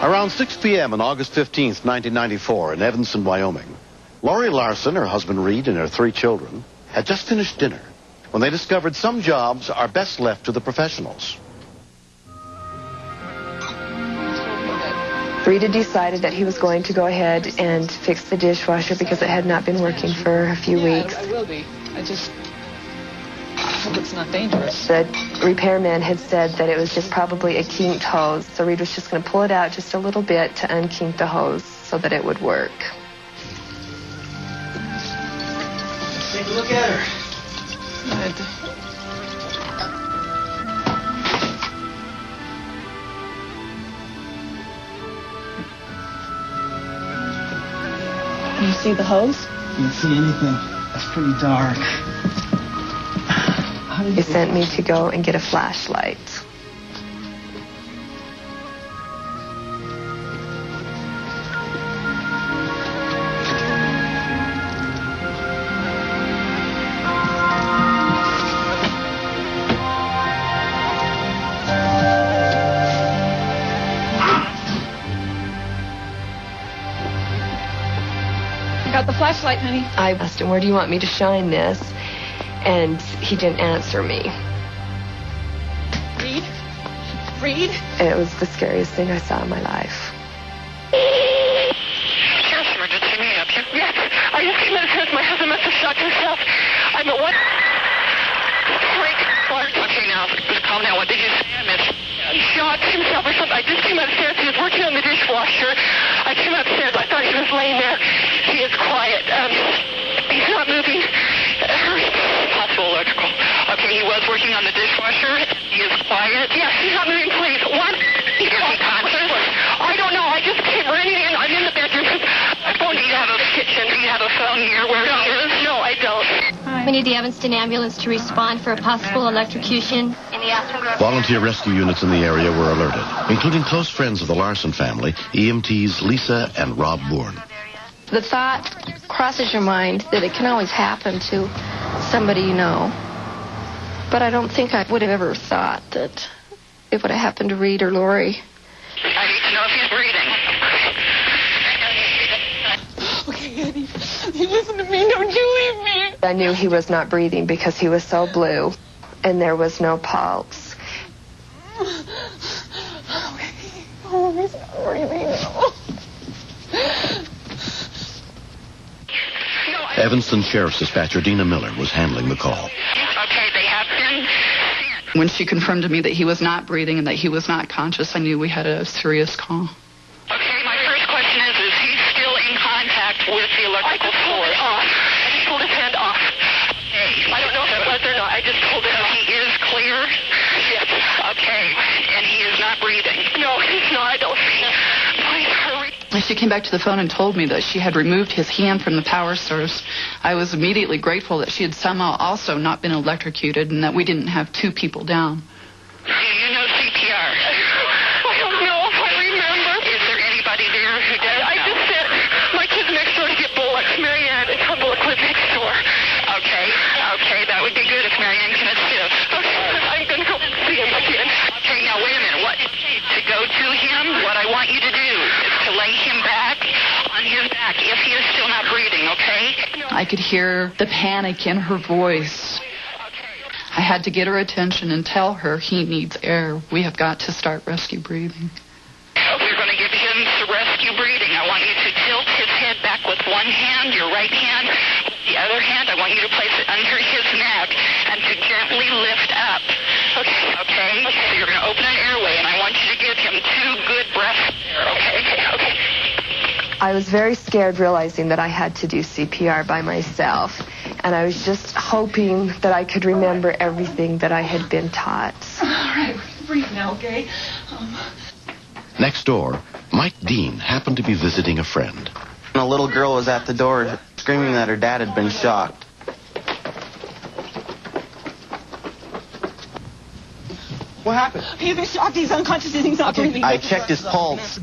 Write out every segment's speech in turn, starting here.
Around 6 p.m. on August 15th, 1994, in Evanston, Wyoming, Lori Larson, her husband Reed, and her 3 children had just finished dinner when they discovered some jobs are best left to the professionals. Reed had decided that he was going to go ahead and fix the dishwasher because it had not been working for a few weeks. I will be. I just hope it's not dangerous. The repairman had said that it was just probably a kinked hose, so Reed was just going to pull it out just a little bit to unkink the hose so that it would work. Take a look at her. You see the hose? Can't see anything. It's pretty dark. He sent me to go and get a flashlight. Got the flashlight, honey. I asked him, where do you want me to shine this? And he didn't answer me. Reed? Reed? And it was the scariest thing I saw in my life. Sheriff's emergency, may I help you? Yes, I just came out. My husband must have shot himself. I'm at what? Okay, now, just calm down. What did you say? I missed. He shot himself or something. I just came upstairs. He was working on the dishwasher. I came upstairs. I thought he was laying there. He is quiet. He's not moving. Possible electrical. Okay, he was working on the dishwasher. He is quiet. Yes, he's not moving, please. What? Is he conscious? I don't know. I just came running in. I'm in the bedroom. Do you have a kitchen? Do you have a phone here where he is? No, I don't. We need the Evanston ambulance to respond for a possible electrocution in the Aspen Grove. Volunteer rescue units in the area were alerted, including close friends of the Larson family, EMTs Lisa and Rob Bourne. The thought crosses your mind that it can always happen to somebody you know. But I don't think I would have ever thought that it would have happened to Reed or Lori. I need to know if he's breathing. Okay, Eddie. Listen to me. Don't you leave me. I knew he was not breathing because he was so blue and there was no pulse. Oh, he's not breathing. Evanston Sheriff's Dispatcher Dina Miller was handling the call. Okay, they have been sent. When she confirmed to me that he was not breathing and that he was not conscious, I knew we had a serious call. Okay, my first question is he still in contact with the electrical source? I just pulled his hand off. Okay. I don't know if it was or not. I just pulled it off. He is clear? Yes. Okay, and he is not breathing? No, he's not. I don't see. Please hurry. She came back to the phone and told me that she had removed his hand from the power source. I was immediately grateful that she had somehow also not been electrocuted and that we didn't have 2 people down. Do you know CPR? I don't know if I remember. Is there anybody there who does? I just said my kid's next door to get bullets. Marianne and her bullet live next door. Okay, that would be good if Marianne can assist. Okay, I'm going to go see him again. Okay, now wait a minute. What? To go to him? What I want you to do is to lay him back on his back if he is still not breathing, okay? I could hear the panic in her voice. I had to get her attention and tell her he needs air. We have got to start rescue breathing. We're going to give him some rescue breathing. I want you to tilt his head back with one hand, your right hand. With the other hand, I want you to place it under his neck and to gently lift up. Okay? So you're going to open an airway, and I want you to give him 2 good breaths there, okay? I was very scared realizing that I had to do CPR by myself, and I was just hoping that I could remember everything that I had been taught. All right, we can breathe now, okay? Next door, Mike Dean happened to be visiting a friend. A little girl was at the door screaming that her dad had been shot. What happened? He's been shocked. He's unconscious and he's not breathing. I checked his pulse.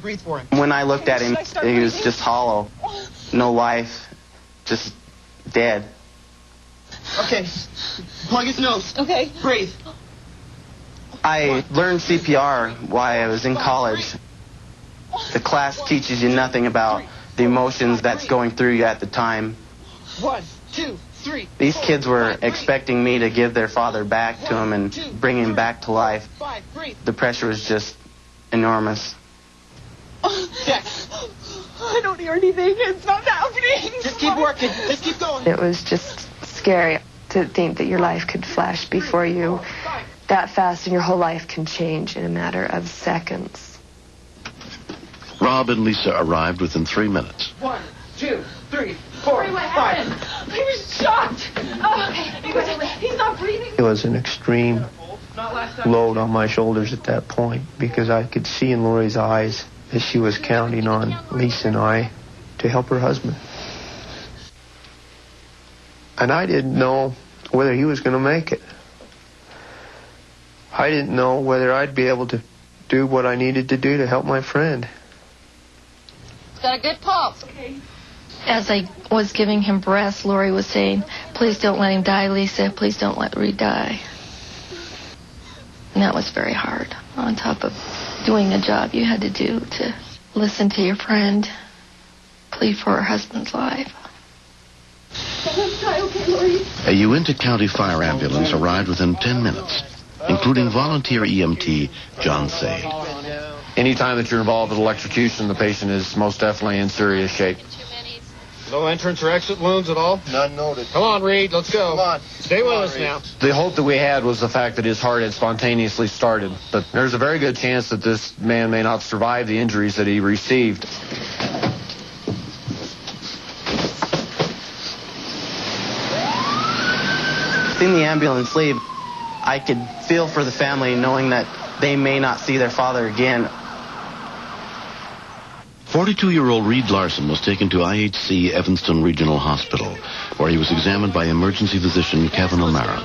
When I looked at him, he was just hollow. No life. Just dead. Okay. Plug his nose. Okay. Breathe. I learned CPR while I was in college. The class teaches you nothing about the emotions that's going through you at the time. 1, 2, 3. These kids were expecting me to give their father back to him and bring him back to life. The pressure was just enormous. Dex, I don't hear anything. It's not happening. Just keep working. Just keep going. It was just scary to think that your life could flash before you that fast and your whole life can change in a matter of seconds. Rob and Lisa arrived within 3 minutes. 1, 2, 3, 4, 5. I was shocked. Oh, he's not breathing. It was an extreme load on my shoulders at that point because I could see in Lori's eyes that she was counting on Lisa and I to help her husband. And I didn't know whether he was going to make it. I didn't know whether I'd be able to do what I needed to do to help my friend. Got a good pulse. Okay. As I was giving him breath, Lori was saying, "Please don't let him die, Lisa. Please don't let Reed die." And that was very hard, on top of doing a job you had to do to listen to your friend plead for her husband's life. A Uinta County fire ambulance arrived within 10 minutes, including volunteer EMT John Say. Anytime that you're involved with electrocution, the patient is most definitely in serious shape. No entrance or exit wounds at all? None noted. Come on, Reed, let's go. Come on. Stay with us now. The hope that we had was the fact that his heart had spontaneously started. But there's a very good chance that this man may not survive the injuries that he received. Seeing the ambulance leave, I could feel for the family knowing that they may not see their father again. 42-year-old Reed Larson was taken to IHC Evanston Regional Hospital, where he was examined by emergency physician Kevin O'Mara.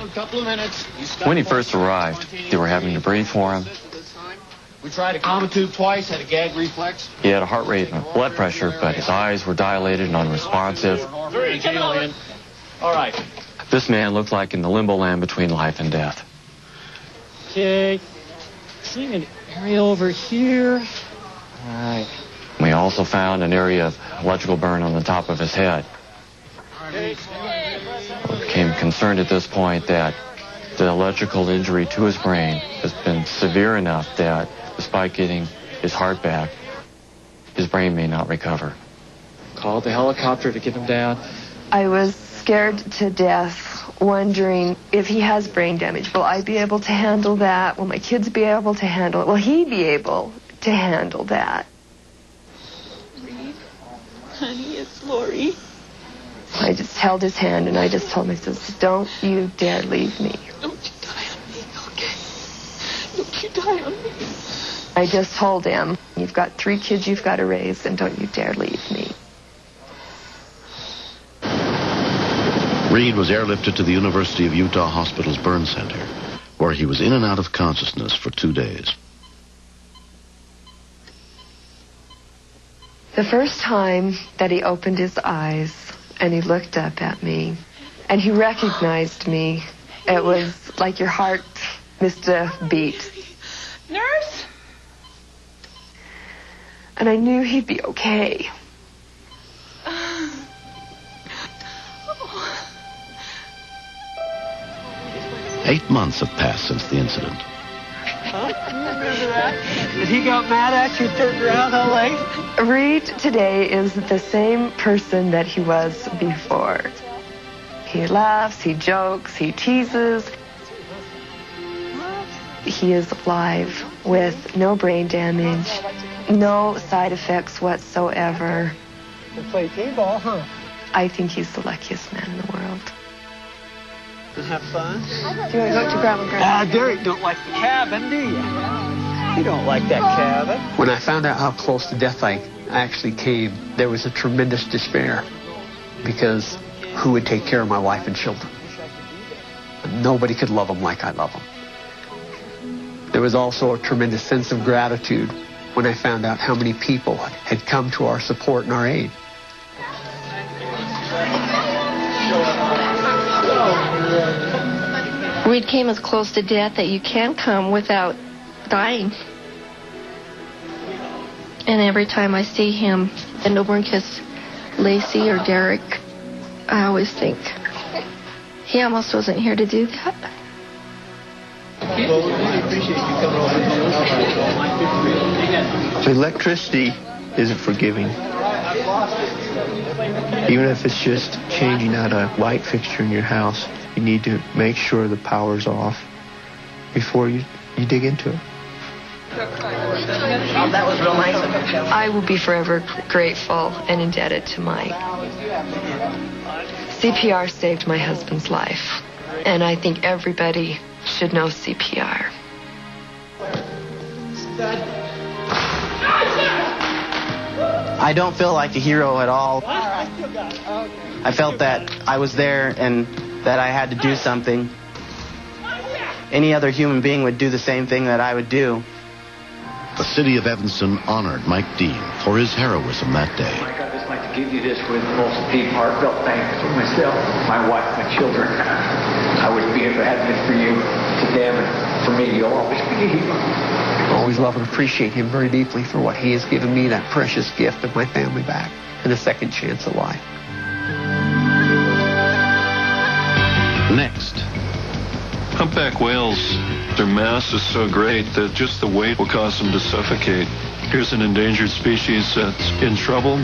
When he first arrived, they were having to breathe for him. We tried a common tube twice, had a gag reflex. He had a heart rate and blood pressure, but his eyes were dilated and unresponsive. 3, in. All right. This man looked like in the limbo land between life and death. Okay. Seeing an area over here. All right. We also found an area of electrical burn on the top of his head. We became concerned at this point that the electrical injury to his brain has been severe enough that despite getting his heart back, his brain may not recover. Called the helicopter to get him down. I was scared to death, wondering if he has brain damage. Will I be able to handle that? Will my kids be able to handle it? Will he be able to handle that? Honey, it's Lori. I just held his hand and I just told him, I says, "Don't you dare leave me. Don't you die on me, okay? Don't you die on me." I just told him, "You've got 3 kids you've got to raise, and don't you dare leave me." Reed was airlifted to the University of Utah Hospital's burn center, where he was in and out of consciousness for 2 days. The first time that he opened his eyes and he looked up at me and he recognized me, it was like your heart missed a beat. Nurse? And I knew he'd be okay. 8 months have passed since the incident. Huh? You remember that? That he got mad at you, turned around all late? Reed today is the same person that he was before. He laughs, he jokes, he teases. He is alive with no brain damage, no side effects whatsoever. You play t-ball, huh? I think he's the luckiest man in the world. And have fun? Do you want to go to Grandma? Derek don't like the cabin, do you? You don't like that cabin. When I found out how close to death I actually came, there was a tremendous despair because who would take care of my wife and children? Nobody could love them like I love them. There was also a tremendous sense of gratitude when I found out how many people had come to our support and our aid. Reed came as close to death that you can come without dying. And every time I see him bend over and kiss Lacey or Derek, I always think, he almost wasn't here to do that. Well, we really appreciate you coming over. So electricity isn't forgiving. Even if it's just changing out a light fixture in your house, you need to make sure the power's off before you dig into it. That was real nice. I will be forever grateful and indebted to Mike. CPR saved my husband's life, and I think everybody should know CPR. I don't feel like a hero at all. I felt that I was there and that I had to do something. Any other human being would do the same thing that I would do. The city of Evanston honored Mike Dean for his heroism that day. Mike, I'd just like to give you this with most deep, heartfelt thanks for myself, my wife, my children. I wouldn't be here if it hadn't been for you. To them and for me, you'll always be a hero. I always love and appreciate him very deeply for what he has given me, that precious gift of my family back and a second chance at life. Next. Humpback whales, their mass is so great that just the weight will cause them to suffocate. Here's an endangered species that's in trouble.